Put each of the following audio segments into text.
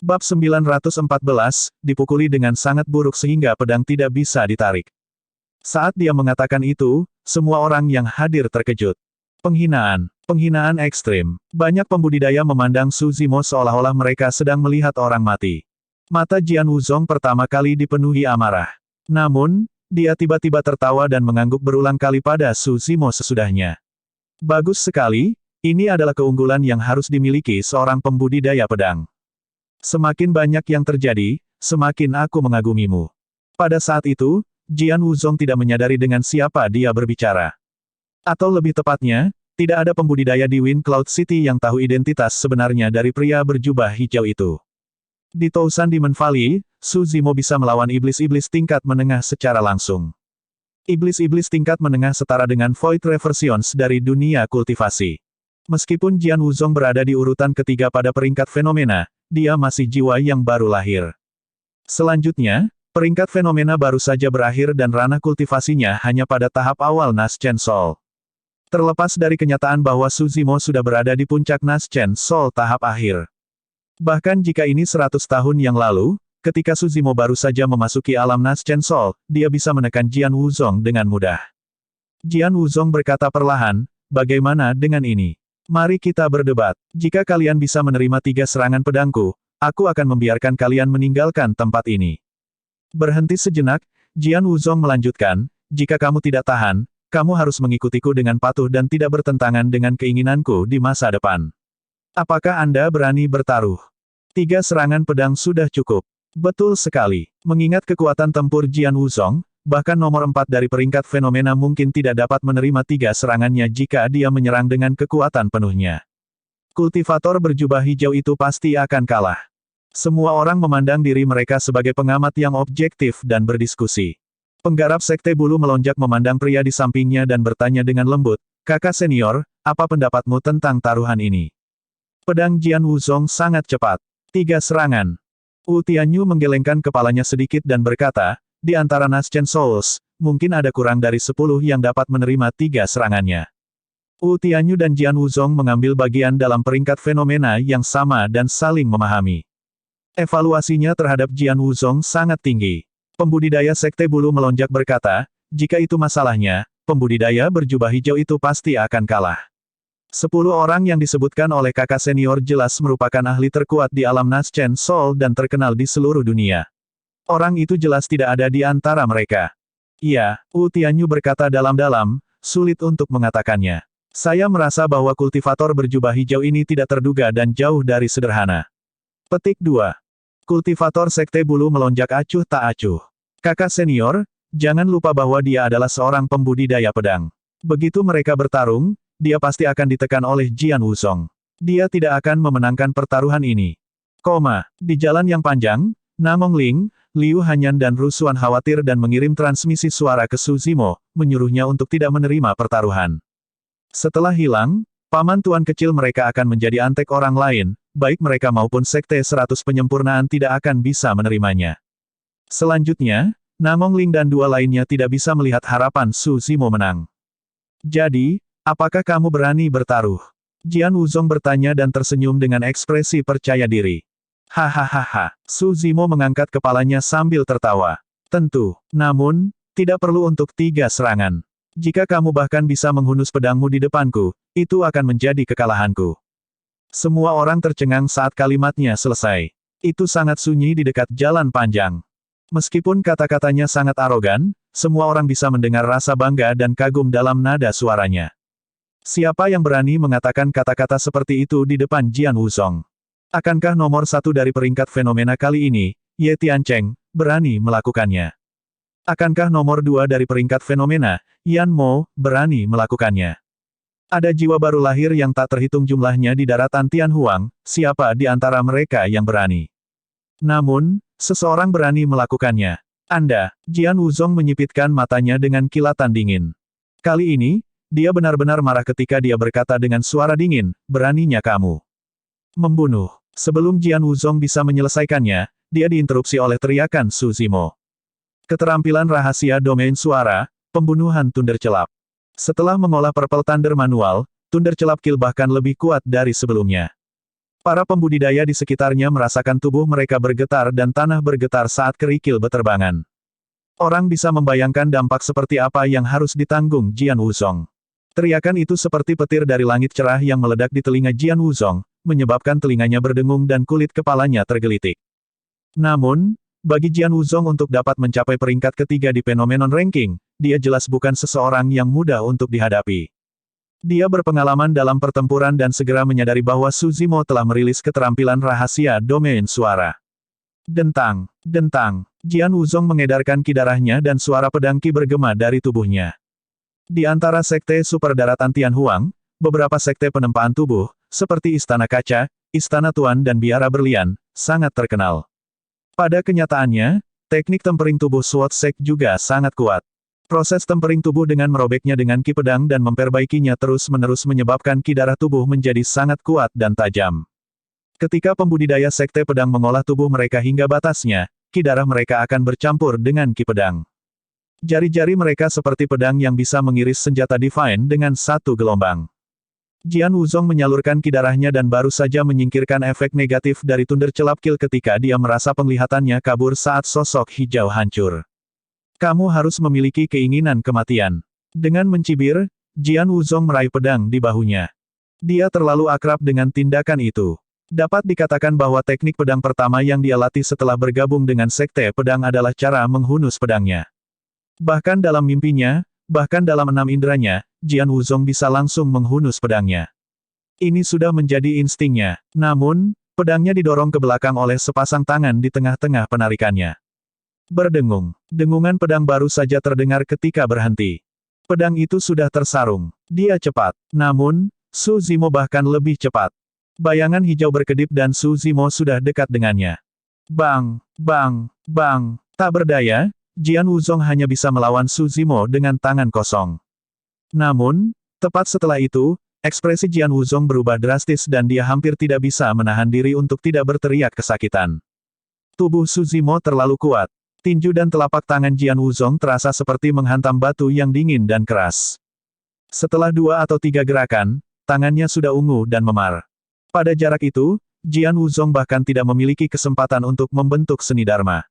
Bab 914, dipukuli dengan sangat buruk sehingga pedang tidak bisa ditarik. Saat dia mengatakan itu, semua orang yang hadir terkejut. Penghinaan. Penghinaan ekstrim. Banyak pembudidaya memandang Su Zimo seolah-olah mereka sedang melihat orang mati. Mata Jian Wuzong pertama kali dipenuhi amarah. Namun, dia tiba-tiba tertawa dan mengangguk berulang kali pada Su Zimo sesudahnya. Bagus sekali, ini adalah keunggulan yang harus dimiliki seorang pembudidaya pedang. Semakin banyak yang terjadi, semakin aku mengagumimu. Pada saat itu, Jian Wuzong tidak menyadari dengan siapa dia berbicara. Atau lebih tepatnya, tidak ada pembudidaya di Wind Cloud City yang tahu identitas sebenarnya dari pria berjubah hijau itu. Di Tousan Demon Valley, Su Zimo bisa melawan iblis-iblis tingkat menengah secara langsung. Iblis-iblis tingkat menengah setara dengan Void Reversions dari dunia kultivasi. Meskipun Jian Wuzong berada di urutan ketiga pada peringkat fenomena, dia masih jiwa yang baru lahir. Selanjutnya, peringkat fenomena baru saja berakhir dan ranah kultivasinya hanya pada tahap awal Naschen Soul. Terlepas dari kenyataan bahwa Su Zimo sudah berada di puncak Naschen Soul tahap akhir. Bahkan jika ini 100 tahun yang lalu, ketika Su Zimo baru saja memasuki alam Naschen Soul, dia bisa menekan Jian Wuzong dengan mudah. Jian Wuzong berkata perlahan, bagaimana dengan ini? Mari kita berdebat. Jika kalian bisa menerima 3 serangan pedangku, aku akan membiarkan kalian meninggalkan tempat ini. Berhenti sejenak, Jian Wuzong melanjutkan, jika kamu tidak tahan, kamu harus mengikutiku dengan patuh dan tidak bertentangan dengan keinginanku di masa depan. Apakah Anda berani bertaruh? 3 serangan pedang sudah cukup. Betul sekali. Mengingat kekuatan tempur Jian Wuzong, bahkan nomor 4 dari peringkat fenomena mungkin tidak dapat menerima 3 serangannya jika dia menyerang dengan kekuatan penuhnya. Kultivator berjubah hijau itu pasti akan kalah. Semua orang memandang diri mereka sebagai pengamat yang objektif dan berdiskusi. Penggarap Sekte Bulu melonjak memandang pria di sampingnya dan bertanya dengan lembut, "Kakak senior, apa pendapatmu tentang taruhan ini?" Pedang Jian Wuzong sangat cepat. 3 serangan. Wu Tianyu menggelengkan kepalanya sedikit dan berkata, di antara Naschen Souls, mungkin ada kurang dari 10 yang dapat menerima 3 serangannya. Wu Tianyu dan Jian Wuzong mengambil bagian dalam peringkat fenomena yang sama dan saling memahami. Evaluasinya terhadap Jian Wuzong sangat tinggi. Pembudidaya Sekte Bulu melonjak berkata, jika itu masalahnya, pembudidaya berjubah hijau itu pasti akan kalah. 10 orang yang disebutkan oleh kakak senior jelas merupakan ahli terkuat di alam Naschen Soul dan terkenal di seluruh dunia. Orang itu jelas tidak ada di antara mereka. Iya, Wu Tianyu berkata dalam-dalam, sulit untuk mengatakannya. Saya merasa bahwa kultivator berjubah hijau ini tidak terduga dan jauh dari sederhana. Petik 2. Kultivator Sekte Bulu melonjak acuh tak acuh. Kakak senior, jangan lupa bahwa dia adalah seorang pembudidaya pedang. Begitu mereka bertarung, dia pasti akan ditekan oleh Jian Wuzong. Dia tidak akan memenangkan pertaruhan ini. Di jalan yang panjang, Namong Ling, Liu Hanyan dan Rusuan khawatir dan mengirim transmisi suara ke Su Zimo, menyuruhnya untuk tidak menerima pertaruhan. Setelah hilang, paman tuan kecil mereka akan menjadi antek orang lain, baik mereka maupun Sekte 100 penyempurnaan tidak akan bisa menerimanya. Selanjutnya, Namong Ling dan 2 lainnya tidak bisa melihat harapan Su Zimo menang. Jadi, apakah kamu berani bertaruh? Jian Wuzong bertanya dan tersenyum dengan ekspresi percaya diri. Hahaha, Su Zimo mengangkat kepalanya sambil tertawa. Tentu, namun, tidak perlu untuk 3 serangan. Jika kamu bahkan bisa menghunus pedangmu di depanku, itu akan menjadi kekalahanku. Semua orang tercengang saat kalimatnya selesai. Itu sangat sunyi di dekat jalan panjang. Meskipun kata-katanya sangat arogan, semua orang bisa mendengar rasa bangga dan kagum dalam nada suaranya. Siapa yang berani mengatakan kata-kata seperti itu di depan Jian Wuzong? Akankah nomor 1 dari peringkat fenomena kali ini, Ye Tiancheng, berani melakukannya? Akankah nomor 2 dari peringkat fenomena, Yan Mo, berani melakukannya? Ada jiwa baru lahir yang tak terhitung jumlahnya di daratan Tianhuang, siapa di antara mereka yang berani? Namun, seseorang berani melakukannya. Anda, Jian Wuzong menyipitkan matanya dengan kilatan dingin. Kali ini, dia benar-benar marah ketika dia berkata dengan suara dingin, beraninya kamu membunuh. Sebelum Jian Wuzong bisa menyelesaikannya, dia diinterupsi oleh teriakan Su Zimo. Keterampilan rahasia domain suara, pembunuhan Thundercelap. Setelah mengolah Purple Thunder manual, Thundercelap Kill bahkan lebih kuat dari sebelumnya. Para pembudidaya di sekitarnya merasakan tubuh mereka bergetar dan tanah bergetar saat kerikil beterbangan. Orang bisa membayangkan dampak seperti apa yang harus ditanggung Jian Wuzong. Teriakan itu seperti petir dari langit cerah yang meledak di telinga Jian Wuzong, menyebabkan telinganya berdengung dan kulit kepalanya tergelitik. Namun, bagi Jian Wuzong untuk dapat mencapai peringkat ketiga di Phenomenon Ranking, dia jelas bukan seseorang yang mudah untuk dihadapi. Dia berpengalaman dalam pertempuran dan segera menyadari bahwa Su Zimo telah merilis keterampilan rahasia domain suara. Dentang, dentang, Jian Wuzong mengedarkan ki darahnya dan suara pedang ki bergema dari tubuhnya. Di antara sekte super daratan Tianhuang, beberapa sekte penempaan tubuh, seperti Istana Kaca, Istana Tuan dan Biara Berlian, sangat terkenal. Pada kenyataannya, teknik tempering tubuh Sword Sect juga sangat kuat. Proses tempering tubuh dengan merobeknya dengan ki pedang dan memperbaikinya terus-menerus menyebabkan ki darah tubuh menjadi sangat kuat dan tajam. Ketika pembudidaya sekte pedang mengolah tubuh mereka hingga batasnya, ki darah mereka akan bercampur dengan ki pedang. Jari-jari mereka seperti pedang yang bisa mengiris senjata divine dengan satu gelombang. Jian Wuzong menyalurkan ki darahnya dan baru saja menyingkirkan efek negatif dari Thunder Celap Kill ketika dia merasa penglihatannya kabur saat sosok hijau hancur. Kamu harus memiliki keinginan kematian. Dengan mencibir, Jian Wuzong meraih pedang di bahunya. Dia terlalu akrab dengan tindakan itu. Dapat dikatakan bahwa teknik pedang pertama yang dia latih setelah bergabung dengan sekte pedang adalah cara menghunus pedangnya. Bahkan dalam mimpinya, bahkan dalam 6 inderanya, Jian Wuzong bisa langsung menghunus pedangnya. Ini sudah menjadi instingnya. Namun, pedangnya didorong ke belakang oleh sepasang tangan di tengah-tengah penarikannya. Berdengung. Dengungan pedang baru saja terdengar ketika berhenti. Pedang itu sudah tersarung. Dia cepat. Namun, Su Zimo bahkan lebih cepat. Bayangan hijau berkedip dan Su Zimo sudah dekat dengannya. Bang, bang, bang. Tak berdaya, Jian Wuzong hanya bisa melawan Su Zimo dengan tangan kosong. Namun, tepat setelah itu, ekspresi Jian Wuzong berubah drastis dan dia hampir tidak bisa menahan diri untuk tidak berteriak kesakitan. Tubuh Su Zimo terlalu kuat. Tinju dan telapak tangan Jian Wuzong terasa seperti menghantam batu yang dingin dan keras. Setelah 2 atau 3 gerakan, tangannya sudah ungu dan memar. Pada jarak itu, Jian Wuzong bahkan tidak memiliki kesempatan untuk membentuk seni dharma.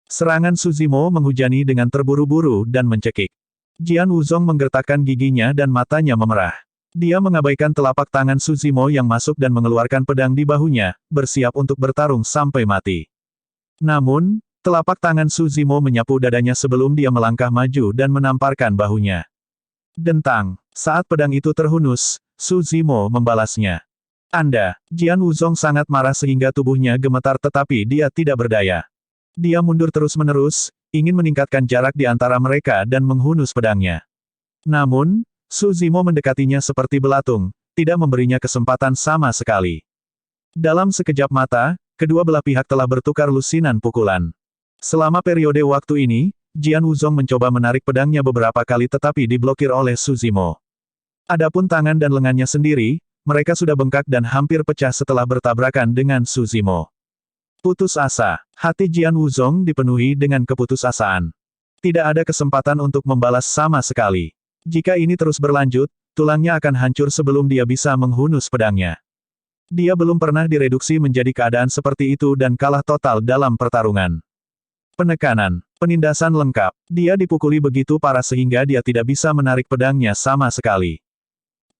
Serangan Su Zimo menghujani dengan terburu-buru dan mencekik. Jian Wuzong menggertakkan giginya dan matanya memerah. Dia mengabaikan telapak tangan Su Zimo yang masuk dan mengeluarkan pedang di bahunya, bersiap untuk bertarung sampai mati. Namun, telapak tangan Su Zimo menyapu dadanya sebelum dia melangkah maju dan menamparkan bahunya. Dentang. Saat pedang itu terhunus, Su Zimo membalasnya. Anda, Jian Wuzong sangat marah sehingga tubuhnya gemetar tetapi dia tidak berdaya. Dia mundur terus-menerus, ingin meningkatkan jarak di antara mereka dan menghunus pedangnya. Namun, Su Zimo mendekatinya seperti belatung, tidak memberinya kesempatan sama sekali. Dalam sekejap mata, kedua belah pihak telah bertukar lusinan pukulan. Selama periode waktu ini, Jian Wuzong mencoba menarik pedangnya beberapa kali tetapi diblokir oleh Su Zimo. Adapun tangan dan lengannya sendiri, mereka sudah bengkak dan hampir pecah setelah bertabrakan dengan Su Zimo. Putus asa. Hati Jian Wuzong dipenuhi dengan keputusasaan. Tidak ada kesempatan untuk membalas sama sekali. Jika ini terus berlanjut, tulangnya akan hancur sebelum dia bisa menghunus pedangnya. Dia belum pernah direduksi menjadi keadaan seperti itu dan kalah total dalam pertarungan. Penekanan, penindasan lengkap. Dia dipukuli begitu parah sehingga dia tidak bisa menarik pedangnya sama sekali.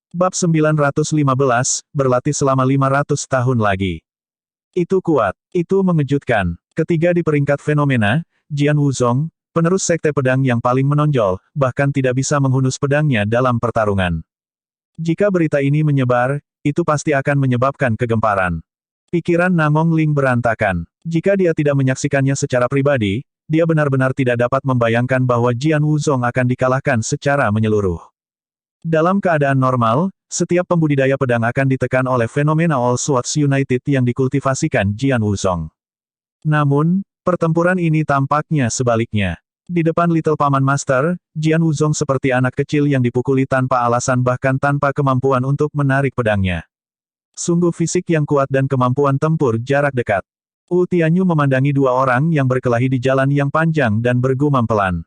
Bab 915, berlatih selama 500 tahun lagi. Itu kuat, itu mengejutkan. Ketiga di peringkat fenomena, Jian Wuzong, penerus sekte pedang yang paling menonjol, bahkan tidak bisa menghunus pedangnya dalam pertarungan. Jika berita ini menyebar, itu pasti akan menyebabkan kegemparan. Pikiran Namong Ling berantakan. Jika dia tidak menyaksikannya secara pribadi, dia benar-benar tidak dapat membayangkan bahwa Jian Wuzong akan dikalahkan secara menyeluruh. Dalam keadaan normal, setiap pembudidaya pedang akan ditekan oleh fenomena All Swords United yang dikultivasikan Jian Wuzong. Namun, pertempuran ini tampaknya sebaliknya. Di depan Little Paman Master, Jian Wuzong seperti anak kecil yang dipukuli tanpa alasan bahkan tanpa kemampuan untuk menarik pedangnya. Sungguh fisik yang kuat dan kemampuan tempur jarak dekat. Wu Tianyu memandangi dua orang yang berkelahi di jalan yang panjang dan bergumam pelan.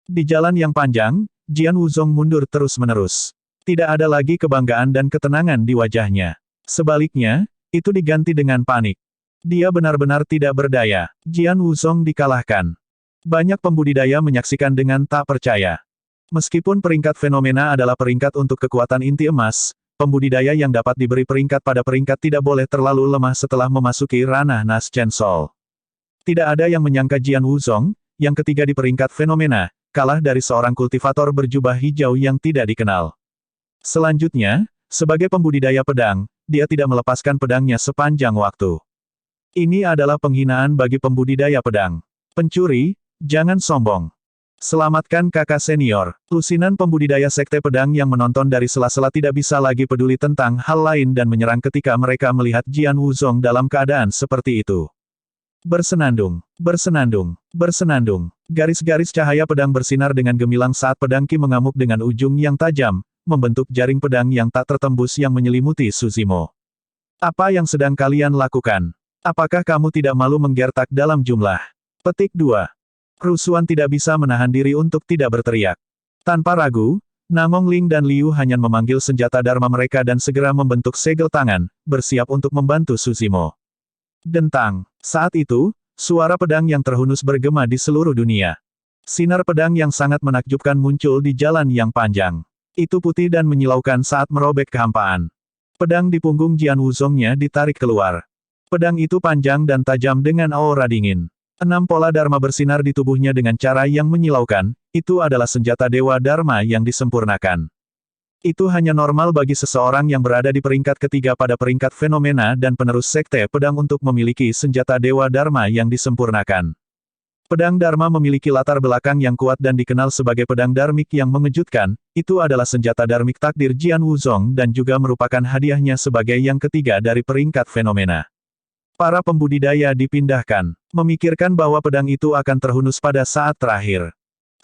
Di jalan yang panjang, Jian Wuzong mundur terus-menerus. Tidak ada lagi kebanggaan dan ketenangan di wajahnya. Sebaliknya, itu diganti dengan panik. Dia benar-benar tidak berdaya. Jian Wuzong dikalahkan. Banyak pembudidaya menyaksikan dengan tak percaya. Meskipun peringkat fenomena adalah peringkat untuk kekuatan inti emas, pembudidaya yang dapat diberi peringkat pada peringkat tidak boleh terlalu lemah setelah memasuki ranah Nas Chen Sol. Tidak ada yang menyangka Jian Wuzong, yang ketiga di peringkat fenomena, kalah dari seorang kultivator berjubah hijau yang tidak dikenal. Selanjutnya, sebagai pembudidaya pedang, dia tidak melepaskan pedangnya sepanjang waktu. Ini adalah penghinaan bagi pembudidaya pedang. Pencuri, jangan sombong. Selamatkan kakak senior. Lusinan pembudidaya sekte pedang yang menonton dari sela-sela tidak bisa lagi peduli tentang hal lain dan menyerang ketika mereka melihat Jian Wuzong dalam keadaan seperti itu. Bersenandung, bersenandung, bersenandung. Garis-garis cahaya pedang bersinar dengan gemilang saat pedang Qi mengamuk dengan ujung yang tajam, membentuk jaring pedang yang tak tertembus yang menyelimuti Suzimo. Apa yang sedang kalian lakukan? Apakah kamu tidak malu menggertak dalam jumlah? Petik 2. Rusuhan tidak bisa menahan diri untuk tidak berteriak. Tanpa ragu, Namong Ling dan Liu Hanyan memanggil senjata Dharma mereka dan segera membentuk segel tangan, bersiap untuk membantu Suzimo. Dentang. Saat itu, suara pedang yang terhunus bergema di seluruh dunia. Sinar pedang yang sangat menakjubkan muncul di jalan yang panjang. Itu putih dan menyilaukan saat merobek kehampaan. Pedang di punggung Jian Wuzongnya ditarik keluar. Pedang itu panjang dan tajam dengan aura dingin. 6 pola Dharma bersinar di tubuhnya dengan cara yang menyilaukan, itu adalah senjata Dewa Dharma yang disempurnakan. Itu hanya normal bagi seseorang yang berada di peringkat ketiga pada peringkat fenomena dan penerus sekte pedang untuk memiliki senjata Dewa Dharma yang disempurnakan. Pedang Dharma memiliki latar belakang yang kuat dan dikenal sebagai pedang Dharmik yang mengejutkan, itu adalah senjata Dharmik takdir Jian Wuzong dan juga merupakan hadiahnya sebagai yang ketiga dari peringkat fenomena. Para pembudidaya dipindahkan, memikirkan bahwa pedang itu akan terhunus pada saat terakhir.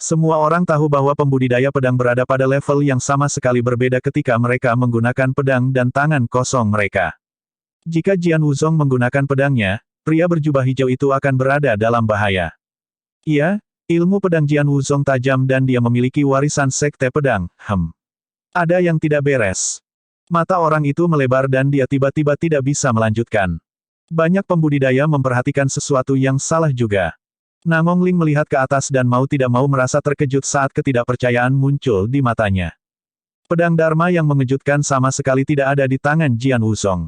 Semua orang tahu bahwa pembudidaya pedang berada pada level yang sama sekali berbeda ketika mereka menggunakan pedang dan tangan kosong mereka. Jika Jian Wuzong menggunakan pedangnya, pria berjubah hijau itu akan berada dalam bahaya. Iya, ilmu pedang Jian Wuzong tajam dan dia memiliki warisan sekte pedang, Ada yang tidak beres. Mata orang itu melebar dan dia tiba-tiba tidak bisa melanjutkan. Banyak pembudidaya memperhatikan sesuatu yang salah juga. Namong Ling melihat ke atas dan mau tidak mau merasa terkejut saat ketidakpercayaan muncul di matanya. Pedang Dharma yang mengejutkan sama sekali tidak ada di tangan Jian Wuzong.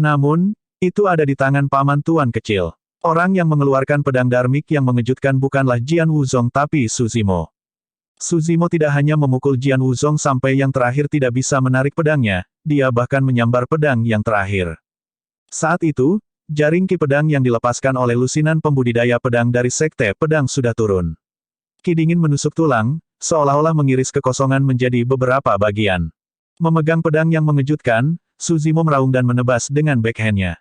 Namun, itu ada di tangan paman tuan kecil. Orang yang mengeluarkan pedang Dharmik yang mengejutkan bukanlah Jian Wuzong tapi Suzimo. Suzimo tidak hanya memukul Jian Wuzong sampai yang terakhir tidak bisa menarik pedangnya, dia bahkan menyambar pedang yang terakhir. Saat itu, jaring Qi pedang yang dilepaskan oleh lusinan pembudidaya pedang dari sekte pedang sudah turun. Qi dingin menusuk tulang, seolah-olah mengiris kekosongan menjadi beberapa bagian. Memegang pedang yang mengejutkan, Suzimo meraung dan menebas dengan backhandnya.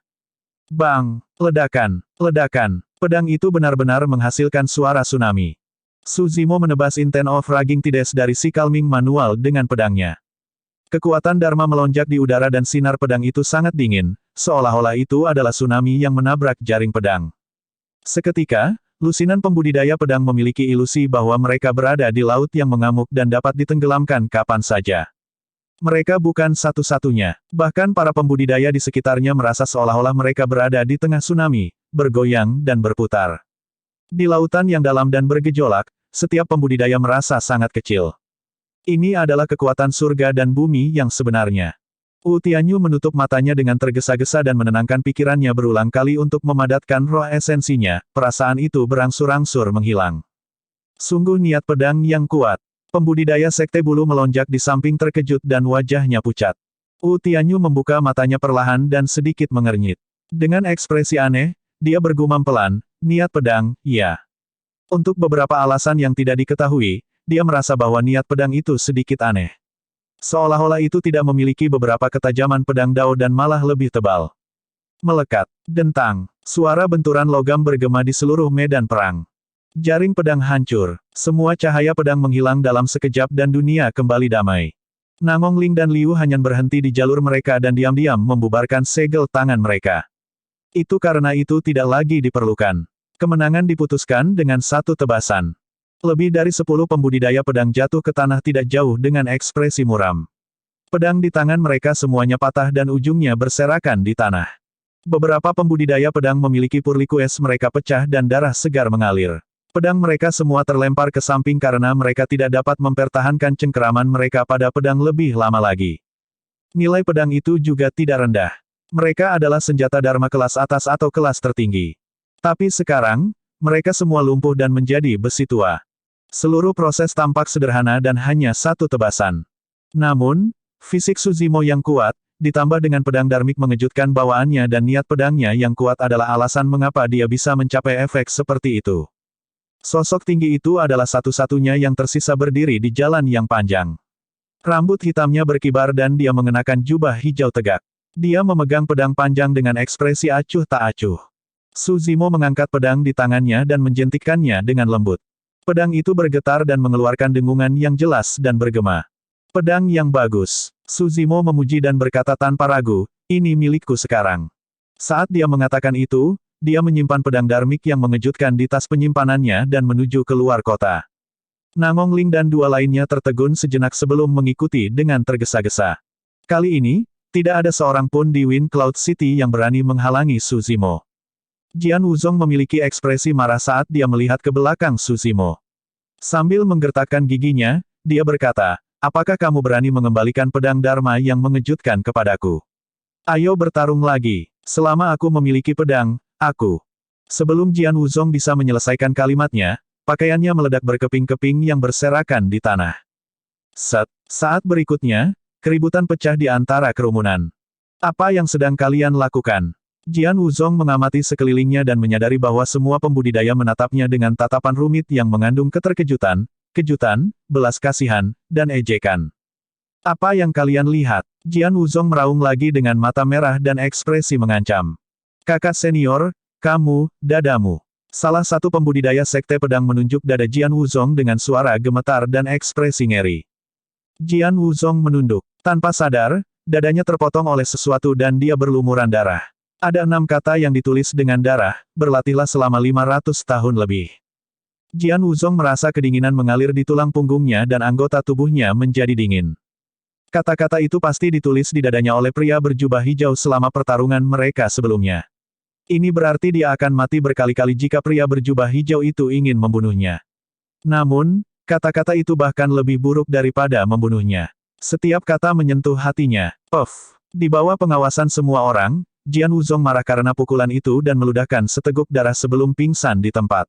Bang! Ledakan! Ledakan! Pedang itu benar-benar menghasilkan suara tsunami. Suzimo menebas Intent of Raging Tides dari si Calming Manual dengan pedangnya. Kekuatan Dharma melonjak di udara dan sinar pedang itu sangat dingin, seolah-olah itu adalah tsunami yang menabrak jaring pedang. Seketika, lusinan pembudidaya pedang memiliki ilusi bahwa mereka berada di laut yang mengamuk dan dapat ditenggelamkan kapan saja. Mereka bukan satu-satunya, bahkan para pembudidaya di sekitarnya merasa seolah-olah mereka berada di tengah tsunami, bergoyang dan berputar. Di lautan yang dalam dan bergejolak, setiap pembudidaya merasa sangat kecil. Ini adalah kekuatan surga dan bumi yang sebenarnya. Wu Tianyu menutup matanya dengan tergesa-gesa dan menenangkan pikirannya berulang kali untuk memadatkan roh esensinya, perasaan itu berangsur-angsur menghilang. Sungguh niat pedang yang kuat. Pembudidaya sekte bulu melonjak di samping terkejut dan wajahnya pucat. Wu Tianyu membuka matanya perlahan dan sedikit mengernyit. Dengan ekspresi aneh, dia bergumam pelan, niat pedang, ya. Untuk beberapa alasan yang tidak diketahui, dia merasa bahwa niat pedang itu sedikit aneh. Seolah-olah itu tidak memiliki beberapa ketajaman pedang Dao dan malah lebih tebal. Melekat. Dentang. Suara benturan logam bergema di seluruh medan perang. Jaring pedang hancur. Semua cahaya pedang menghilang dalam sekejap dan dunia kembali damai. Namong Ling dan Liu Hanyan berhenti di jalur mereka dan diam-diam membubarkan segel tangan mereka. Itu karena itu tidak lagi diperlukan. Kemenangan diputuskan dengan satu tebasan. Lebih dari 10 pembudidaya pedang jatuh ke tanah tidak jauh dengan ekspresi muram. Pedang di tangan mereka semuanya patah dan ujungnya berserakan di tanah. Beberapa pembudidaya pedang memiliki purlikues mereka pecah dan darah segar mengalir. Pedang mereka semua terlempar ke samping karena mereka tidak dapat mempertahankan cengkeraman mereka pada pedang lebih lama lagi. Nilai pedang itu juga tidak rendah. Mereka adalah senjata Dharma kelas atas atau kelas tertinggi. Tapi sekarang, mereka semua lumpuh dan menjadi besi tua. Seluruh proses tampak sederhana dan hanya satu tebasan. Namun, fisik Suzimo yang kuat, ditambah dengan pedang Dharmik mengejutkan bawaannya dan niat pedangnya yang kuat adalah alasan mengapa dia bisa mencapai efek seperti itu. Sosok tinggi itu adalah satu-satunya yang tersisa berdiri di jalan yang panjang. Rambut hitamnya berkibar dan dia mengenakan jubah hijau tegak. Dia memegang pedang panjang dengan ekspresi acuh tak acuh. Suzimo mengangkat pedang di tangannya dan menjentikkannya dengan lembut. Pedang itu bergetar dan mengeluarkan dengungan yang jelas dan bergema. Pedang yang bagus. Suzimo memuji dan berkata tanpa ragu, ini milikku sekarang. Saat dia mengatakan itu, dia menyimpan pedang Dharmik yang mengejutkan di tas penyimpanannya dan menuju keluar kota. Nangong Ling dan dua lainnya tertegun sejenak sebelum mengikuti dengan tergesa-gesa. Kali ini, tidak ada seorang pun di Wind Cloud City yang berani menghalangi Suzimo. Jian Wuzong memiliki ekspresi marah saat dia melihat ke belakang Suzimo. Sambil menggertakkan giginya, dia berkata, apakah kamu berani mengembalikan pedang Dharma yang mengejutkan kepadaku? Ayo bertarung lagi. Selama aku memiliki pedang, aku. Sebelum Jian Wuzong bisa menyelesaikan kalimatnya, pakaiannya meledak berkeping-keping yang berserakan di tanah. Saat berikutnya, keributan pecah di antara kerumunan. Apa yang sedang kalian lakukan? Jian Wuzong mengamati sekelilingnya dan menyadari bahwa semua pembudidaya menatapnya dengan tatapan rumit yang mengandung keterkejutan, kejutan, belas kasihan, dan ejekan. Apa yang kalian lihat? Jian Wuzong meraung lagi dengan mata merah dan ekspresi mengancam. Kakak senior, kamu, dadamu. Salah satu pembudidaya sekte pedang menunjuk dada Jian Wuzong dengan suara gemetar dan ekspresi ngeri. Jian Wuzong menunduk. Tanpa sadar, dadanya terpotong oleh sesuatu dan dia berlumuran darah. Ada 6 kata yang ditulis dengan darah, berlatihlah selama 500 tahun lebih. Jian Wuzong merasa kedinginan mengalir di tulang punggungnya dan anggota tubuhnya menjadi dingin. Kata-kata itu pasti ditulis di dadanya oleh pria berjubah hijau selama pertarungan mereka sebelumnya. Ini berarti dia akan mati berkali-kali jika pria berjubah hijau itu ingin membunuhnya. Namun, kata-kata itu bahkan lebih buruk daripada membunuhnya. Setiap kata menyentuh hatinya. Puff. Di bawah pengawasan semua orang, Jian Wuzong marah karena pukulan itu dan meludahkan seteguk darah sebelum pingsan di tempat.